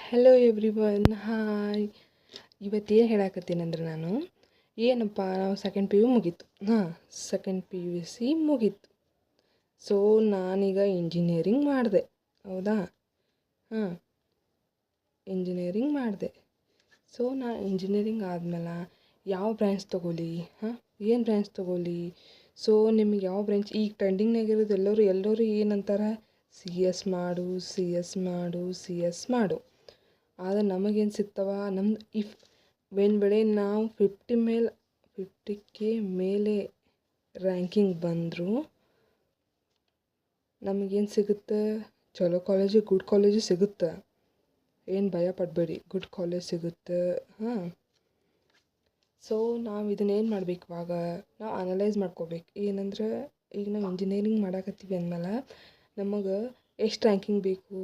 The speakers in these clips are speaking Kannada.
Hello everyone, hi. ಇವತ್ತೇನು ಹೇಳಕತ್ತೀನಂದ್ರೆ ನಾನು ಏನಪ್ಪ ನಾವು ಸೆಕೆಂಡ್ ಪಿ ಯು ಮುಗೀತು. ಸೆಕೆಂಡ್ ಪಿ ಯು ಸಿ ಮುಗೀತು. ಸೊ ನಾನೀಗ ಇಂಜಿನಿಯರಿಂಗ್ ಮಾಡಿದೆ, ಹೌದಾ. ಇಂಜಿನಿಯರಿಂಗ್ ಮಾಡಿದೆ. ಸೊ ನಾನು ಇಂಜಿನಿಯರಿಂಗ್ ಆದಮೇಲೆ ಯಾವ ಬ್ರ್ಯಾಂಚ್ ತೊಗೊಲಿ, ಏನು ಬ್ರ್ಯಾಂಚ್ ತೊಗೊಲಿ. ಸೊ ನಿಮಗೆ ಯಾವ ಬ್ರ್ಯಾಂಚ್ ಈಗ ಟ್ರೆಂಡಿಂಗ್ನಾಗಿರೋದು ಎಲ್ಲರೂ ಏನಂತಾರೆ, ಸಿ ಎಸ್ ಮಾಡು, ಸಿ ಎಸ್ ಮಾಡು, ಸಿ ಎಸ್ ಮಾಡು. ಆದರೆ ನಮಗೇನು ಸಿಗ್ತವ, ನಮ್ದು ಇಫ್ ಬೆಳೆ ನಾವು 50K ಮೇಲೆ ರ್ಯಾಂಕಿಂಗ್ ಬಂದರೂ ನಮಗೇನು ಸಿಗುತ್ತೆ, ಚಲೋ ಕಾಲೇಜು, ಗುಡ್ ಕಾಲೇಜು ಸಿಗುತ್ತೆ. ಏನು ಭಯ ಪಡಬೇಡಿ, ಗುಡ್ ಕಾಲೇಜ್ ಸಿಗುತ್ತೆ. ಸೊ ನಾವು ಇದನ್ನೇನು ಮಾಡ್ಬೇಕು, ಇವಾಗ ನಾವು ಅನಲೈಸ್ ಮಾಡ್ಕೋಬೇಕು. ಏನಂದ್ರೆ ಈಗ ನಾವು ಇಂಜಿನಿಯರಿಂಗ್ ಮಾಡಾಕತ್ತೀವಿ ಅಂದಮೇಲೆ ನಮಗೆ ಎಷ್ಟು ರ್ಯಾಂಕಿಂಗ್ ಬೇಕು.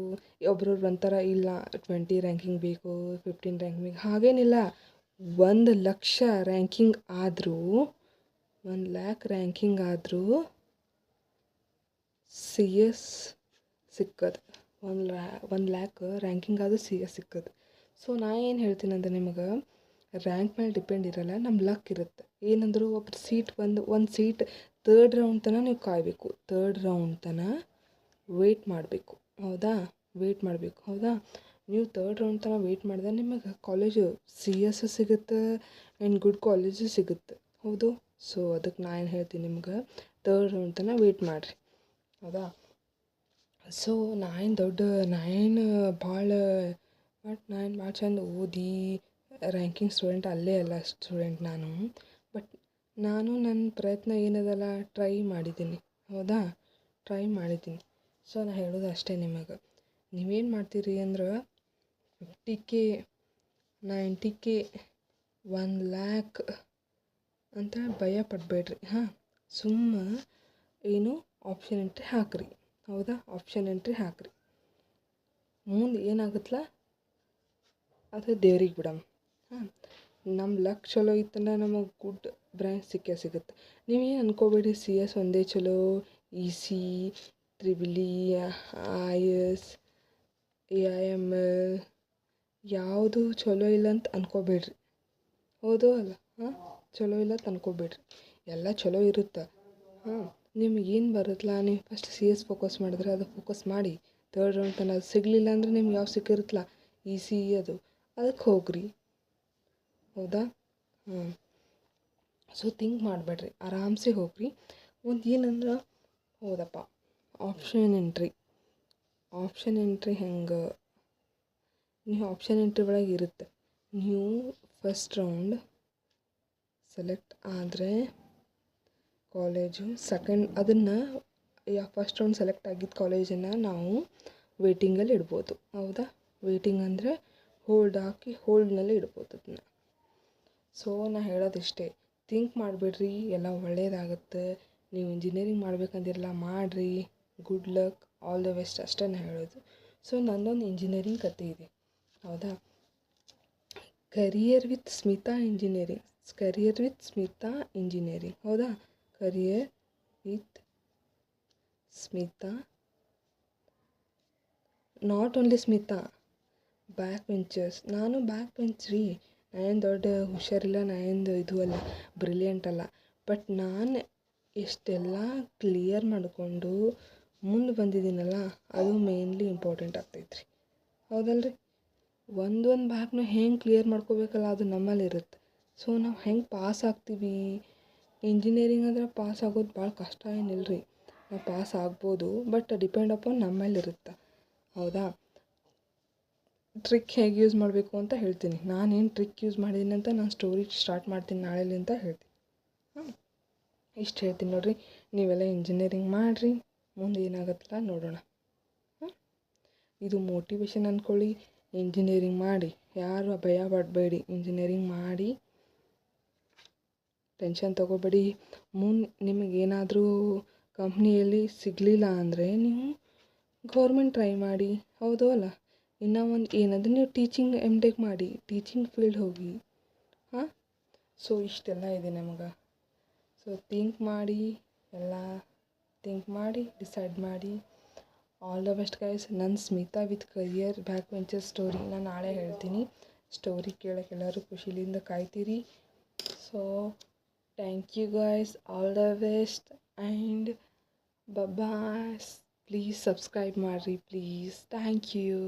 ಒಬ್ರೊಬ್ರು ಅಂತಾರೆ ಇಲ್ಲ 20 ರ್ಯಾಂಕಿಂಗ್ ಬೇಕು, 15 ರ್ಯಾಂಕಿಂಗ್ ಬೇಕು. ಹಾಗೇನಿಲ್ಲ, 1,00,000 ರ್ಯಾಂಕಿಂಗ್ ಆದರೂ, 1,00,000 ರ್ಯಾಂಕಿಂಗ್ ಆದರೂ ಸಿ ಎಸ್ ಸಿಕ್ಕದು. 1,00,000 ರ್ಯಾಂಕಿಂಗ್ ಆದರೂ ಸಿ ಎಸ್ ಸಿಕ್ಕದು. ಸೊ ನಾ ಏನು ಹೇಳ್ತೀನಿ ಅಂದರೆ, ನಿಮಗೆ ರ್ಯಾಂಕ್ ಮೇಲೆ ಡಿಪೆಂಡ್ ಇರಲ್ಲ, ನಮ್ಮ ಲಕ್ ಇರುತ್ತೆ. ಏನಂದರೂ ಒಬ್ರು ಸೀಟ್ ಒಂದು ಸೀಟ್ ಥರ್ಡ್ ರೌಂಡ್ ತನಕ ನೀವು ಕಾಯಬೇಕು, ಥರ್ಡ್ ರೌಂಡ್ ತನಕ ವೆಯ್ಟ್ ಮಾಡಬೇಕು, ಹೌದಾ. ನೀವು ಥರ್ಡ್ ರೌಂಡ್ ತನಕ ವೆಯ್ಟ್ ಮಾಡಿದ್ರೆ ನಿಮಗೆ ಕಾಲೇಜು ಸಿ ಎಸ್ ಸಿಗುತ್ತೆ ಆ್ಯಂಡ್ ಗುಡ್ ಕಾಲೇಜು ಸಿಗುತ್ತೆ, ಹೌದು. ಸೊ ಅದಕ್ಕೆ ನಾನು ಏನು ಹೇಳ್ತೀನಿ, ನಿಮ್ಗೆ ಥರ್ಡ್ ರೌಂಡ್ ತನಕ ವೆಯ್ಟ್ ಮಾಡಿರಿ, ಹೌದಾ. ಸೊ ನಾನು ಭಾಳ ಚಂದ ಓದಿ ರ್ಯಾಂಕಿಂಗ್ ಸ್ಟೂಡೆಂಟ್ ಅಲ್ಲೇ ಅಲ್ಲ ಸ್ಟೂಡೆಂಟ್ ನಾನು. ಬಟ್ ನಾನು ನನ್ನ ಪ್ರಯತ್ನ ಏನದಲ್ಲ ಟ್ರೈ ಮಾಡಿದ್ದೀನಿ, ಹೌದಾ. ಸೊ ನಾನು ಹೇಳೋದು ಅಷ್ಟೇ ನಿಮಗೆ. ನೀವೇನು ಮಾಡ್ತೀರಿ ಅಂದ್ರೆ 50K 90K 1,00,000 ಅಂತ ಭಯ ಪಡಬೇಡ್ರಿ. ಏನು ಆಪ್ಷನ್ ಎಂಟ್ರಿ ಹಾಕಿರಿ, ಹೌದಾ. ಆಪ್ಷನ್ ಎಂಟ್ರಿ ಹಾಕಿರಿ, ಮುಂದೆ ಏನಾಗುತ್ತಲ್ಲ ಅದು ದೇವ್ರಿಗೆ ಬಿಡಮ್ಮ. ನಮ್ಮ ಲಕ್ ಚಲೋ ಇತ್ತಂದ್ರೆ ನಮಗೆ ಗುಡ್ ಬ್ರ್ಯಾಂಚ್ ಸಿಗುತ್ತೆ. ನೀವೇನು ಅನ್ಕೋಬೇಡಿ ಸಿ ಎಸ್ ಒಂದೇ ಚಲೋ, ಇ ಸಿ, ತ್ರಿಬಲಿ, IS, AIML ಯಾವುದು ಚಲೋ ಇಲ್ಲ ಅಂತ ಅನ್ಕೋಬೇಡ್ರಿ, ಹೌದು ಅಲ್ಲ. ಚಲೋ ಇಲ್ಲ ಅಂತ ಅನ್ಕೋಬೇಡ್ರಿ, ಎಲ್ಲ ಚಲೋ ಇರುತ್ತೆ. ನಿಮಗೇನು ಬರುತ್ತಲ್ಲ, ನೀವು ಫಸ್ಟ್ ಸಿ ಎಸ್ ಫೋಕಸ್ ಮಾಡಿದ್ರೆ ಅದು ಫೋಕಸ್ ಮಾಡಿ. ಥರ್ಡ್ ರೌಂಡ್ ತನಕ ಅದು ಸಿಗಲಿಲ್ಲ ಅಂದರೆ ನಿಮ್ಗೆ ಯಾವ ಸಿಕ್ಕಿರುತ್ತಲ್ಲ ಇ ಸಿ ಅದಕ್ಕೆ ಹೋಗ್ರಿ, ಹೌದಾ. ಸೊ ಥಿಂಕ್ ಮಾಡಬೇಡ್ರಿ, ಆರಾಮ್ಸೆ ಹೋಗ್ರಿ. ಒಂದು ಏನಂದ್ರೆ, ಹೌದಪ್ಪ, ಆಪ್ಷನ್ ಎಂಟ್ರಿ ಹೆಂಗೆ, ನೀವು ಆಪ್ಷನ್ ಎಂಟ್ರಿ ಒಳಗೆ ಇರುತ್ತೆ. ನೀವು ಫಸ್ಟ್ ರೌಂಡ್ ಸೆಲೆಕ್ಟ್ ಆದರೆ ಕಾಲೇಜು, ಅದನ್ನು ಫಸ್ಟ್ ರೌಂಡ್ ಸೆಲೆಕ್ಟ್ ಆಗಿದ್ದ ಕಾಲೇಜನ್ನು ನಾವು ವೇಟಿಂಗಲ್ಲಿ ಇಡ್ಬೋದು, ಹೌದಾ. ವೇಟಿಂಗ್ ಅಂದರೆ ಹೋಲ್ಡ್ನಲ್ಲಿ ಇಡ್ಬೋದು ಅದನ್ನು. ಸೊ ನಾನು ಹೇಳೋದಿಷ್ಟೇ, ಥಿಂಕ್ ಮಾಡಿಬಿಡ್ರಿ, ಎಲ್ಲ ಒಳ್ಳೇದಾಗುತ್ತೆ. ನೀವು ಇಂಜಿನಿಯರಿಂಗ್ ಮಾಡ್ಬೇಕಂದಿರಲ್ಲ, ಮಾಡಿರಿ. Good luck, all the best ಅಷ್ಟೇ ನಾನು ಹೇಳೋದು. ಸೊ ನನ್ನೊಂದು ಇಂಜಿನಿಯರಿಂಗ್ ಕತೆ ಇದೆ, ಹೌದಾ. ಕರಿಯರ್ ವಿತ್ ಸ್ಮಿತಾ ಇಂಜಿನಿಯರಿಂಗ್, ಹೌದಾ. Career with Smita, not only Smita, back benchers. ನಾನು ಬ್ಯಾಕ್ ಬೆಂಚ್ ರೀ, ನಾನೇನು ದೊಡ್ಡ ಹುಷಾರಿಲ್ಲ, ನಾನೇನು ಇದು ಅಲ್ಲ, ಬ್ರಿಲಿಯಂಟ್ ಅಲ್ಲ. ಬಟ್ ನಾನು ಎಷ್ಟೆಲ್ಲ ಕ್ಲಿಯರ್ ಮಾಡಿಕೊಂಡು ಮುಂದೆ ಬಂದಿದ್ದೀನಲ್ಲ, ಅದು ಮೇನ್ಲಿ ಇಂಪಾರ್ಟೆಂಟ್ ಆಗ್ತೈತ್ರಿ, ಹೌದಲ್ರಿ. ಒಂದು ಬ್ಯಾಕ್ನ ಹೆಂಗೆ ಕ್ಲಿಯರ್ ಮಾಡ್ಕೋಬೇಕಲ್ಲ, ಅದು ನಮ್ಮಲ್ಲಿರುತ್ತೆ. ಸೊ ನಾವು ಹೆಂಗೆ ಪಾಸ್ ಆಗ್ತೀವಿ, ಇಂಜಿನಿಯರಿಂಗ್ ಅಂದರೆ ಪಾಸ್ ಆಗೋದು ಭಾಳ ಕಷ್ಟ ಏನಿಲ್ಲರಿ. ನಾವು ಪಾಸ್ ಆಗ್ಬೋದು, ಬಟ್ ಡಿಪೆಂಡ್ ಅಪಾನ್ ನಮ್ಮ ಮೇಲಿರುತ್ತೆ, ಹೌದಾ. ಟ್ರಿಕ್ ಹೇಗೆ ಯೂಸ್ ಮಾಡಬೇಕು ಅಂತ ಹೇಳ್ತೀನಿ. ನಾನೇನು ಟ್ರಿಕ್ ಯೂಸ್ ಮಾಡಿದ್ದೀನಿ ಅಂತ ನಾನು ಸ್ಟೋರಿ ಸ್ಟಾರ್ಟ್ ಮಾಡ್ತೀನಿ ನಾಳೆಲಿಂದ ಹೇಳ್ತೀನಿ. ಇಷ್ಟು ಹೇಳ್ತೀನಿ ನೋಡಿರಿ. ನೀವೆಲ್ಲ ಇಂಜಿನಿಯರಿಂಗ್ ಮಾಡಿರಿ, ಮುಂದೆ ಏನಾಗುತ್ತಲ್ಲ ನೋಡೋಣ. ಇದು ಮೋಟಿವೇಶನ್ ಅಂದ್ಕೊಳ್ಳಿ. ಇಂಜಿನಿಯರಿಂಗ್ ಮಾಡಿ, ಯಾರು ಭಯ ಪಡಬೇಡಿ, ಇಂಜಿನಿಯರಿಂಗ್ ಮಾಡಿ, ಟೆನ್ಷನ್ ತೊಗೋಬೇಡಿ. ಮುಂದೆ ನಿಮಗೇನಾದರೂ ಕಂಪ್ನಿಯಲ್ಲಿ ಸಿಗಲಿಲ್ಲ ಅಂದರೆ ನೀವು ಗೌರ್ಮೆಂಟ್ ಟ್ರೈ ಮಾಡಿ, ಹೌದು ಅಲ್ಲ. ಇನ್ನೂ ಒಂದು ಏನಂದರೆ ನೀವು ಟೀಚಿಂಗ್ MTech ಮಾಡಿ, ಟೀಚಿಂಗ್ ಫೀಲ್ಡ್ ಹೋಗಿ. ಸೊ ಇಷ್ಟೆಲ್ಲ ಇದೆ ನಮಗೆ. ಸೊ ಥಿಂಕ್ ಮಾಡಿ, ಡಿಸೈಡ್ ಮಾಡಿ. All the best guys. ನನ್ನ Smita with career back venture story ನಾನು ನಾಳೆ ಹೇಳ್ತೀನಿ. ಸ್ಟೋರಿ ಕೇಳೋಕೆ ಎಲ್ಲರೂ ಖುಷಿಲಿಂದ ಕಾಯ್ತೀರಿ. So thank you guys, all the best and bye. Please subscribe ಮಾಡಿರಿ ಪ್ಲೀಸ್. Thank you.